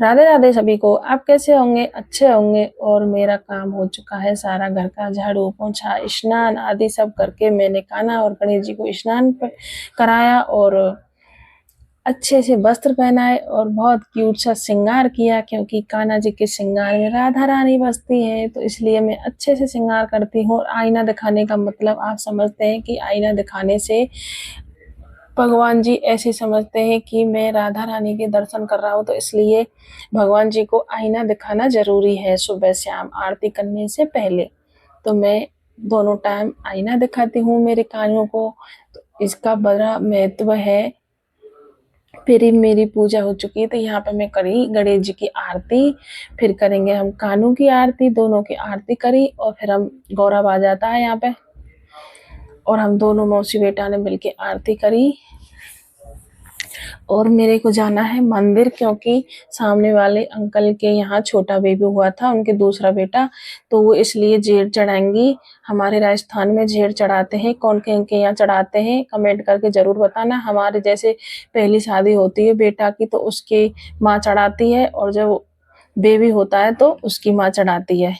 राधे राधे सभी को। आप कैसे होंगे? अच्छे होंगे। और मेरा काम हो चुका है सारा, घर का झाड़ू पोछा स्नान आदि सब करके मैंने कान्हा और गणेश जी को स्नान कराया और अच्छे से वस्त्र पहनाए और बहुत क्यूट सा श्रृंगार किया, क्योंकि कान्हा जी के श्रृंगार में राधा रानी बसती है, तो इसलिए मैं अच्छे से श्रृंगार करती हूँ। और आईना दिखाने का मतलब आप समझते हैं कि आईना दिखाने से भगवान जी ऐसे समझते हैं कि मैं राधा रानी के दर्शन कर रहा हूँ, तो इसलिए भगवान जी को आईना दिखाना जरूरी है सुबह शाम आरती करने से पहले। तो मैं दोनों टाइम आईना दिखाती हूँ मेरे कानों को, तो इसका बड़ा महत्व है। फिर मेरी पूजा हो चुकी है, तो यहाँ पे मैं करी गणेश जी की आरती, फिर करेंगे हम कानों की आरती, दोनों की आरती करी और फिर हम गौरव आ जाता है यहाँ पे और हम दोनों मौसी बेटा ने मिलके आरती करी। और मेरे को जाना है मंदिर, क्योंकि सामने वाले अंकल के यहाँ छोटा बेबी हुआ था, उनके दूसरा बेटा, तो वो इसलिए जेड़ चढ़ाएंगी। हमारे राजस्थान में जेड़ चढ़ाते हैं, कौन के यहाँ चढ़ाते हैं कमेंट करके जरूर बताना। हमारे जैसे पहली शादी होती है बेटा की तो उसकी माँ चढ़ाती है, और जब बेबी होता है तो उसकी माँ चढ़ाती है।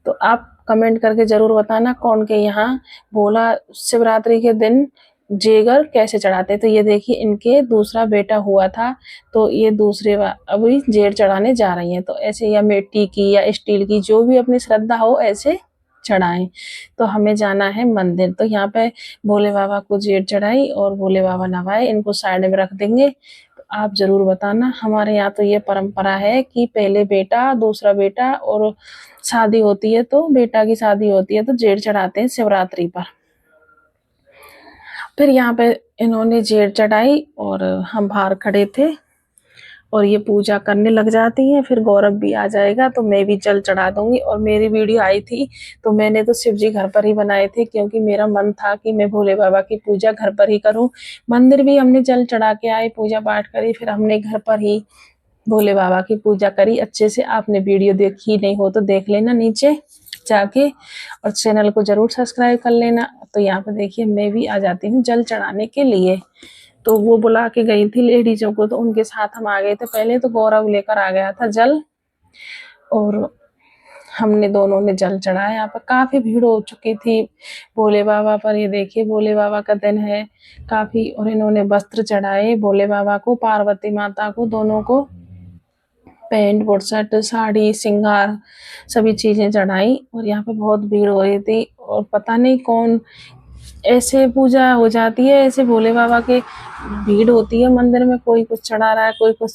तो आप कमेंट करके जरूर बताना कौन के यहाँ बोला शिवरात्रि के दिन जेगर कैसे चढ़ाते। तो ये देखिए इनके दूसरा बेटा हुआ था, तो ये दूसरे अभी जेर चढ़ाने जा रही हैं। तो ऐसे या मिट्टी की या स्टील की जो भी अपनी श्रद्धा हो ऐसे चढ़ाएं। तो हमें जाना है मंदिर, तो यहाँ पे भोले बाबा को जेर चढ़ाई और भोले बाबा नवाए, इनको साइड में रख देंगे। तो आप जरूर बताना। हमारे यहाँ तो ये परंपरा है कि पहले बेटा दूसरा बेटा, और शादी होती है तो बेटा की शादी होती है तो जेर चढ़ाते हैं शिवरात्रि पर। फिर यहाँ पे इन्होंने जेड़ चढ़ाई और हम बाहर खड़े थे और ये पूजा करने लग जाती है। फिर गौरव भी आ जाएगा तो मैं भी जल चढ़ा दूंगी। और मेरी वीडियो आई थी तो मैंने तो शिव जी घर पर ही बनाए थे, क्योंकि मेरा मन था कि मैं भोले बाबा की पूजा घर पर ही करूं। मंदिर भी हमने जल चढ़ा के आए, पूजा पाठ करी, फिर हमने घर पर ही भोले बाबा की पूजा करी अच्छे से। आपने वीडियो देखी नहीं हो तो देख लेना नीचे जाके, और चैनल को जरूर सब्सक्राइब कर लेना। तो यहाँ पे देखिए मैं भी आ जाती हूँ जल चढ़ाने के लिए। तो वो बुला के गई थी लेडीजों को, तो उनके साथ हम आ गए थे। पहले तो गौरव लेकर आ गया था जल, और हमने दोनों ने जल चढ़ाया। यहाँ पर काफी भीड़ हो चुकी थी भोले बाबा पर। ये देखिए भोले बाबा का दिन है काफी, और इन्होंने वस्त्र चढ़ाए भोले बाबा को, पार्वती माता को, दोनों को पैंट बुरशट साड़ी श्रृंगार सभी चीजें चढ़ाई। और यहाँ पे बहुत भीड़ हो रही थी, और पता नहीं कौन ऐसे पूजा हो जाती है, ऐसे भोले बाबा के भीड़ होती है मंदिर में, कोई कुछ चढ़ा रहा है कोई कुछ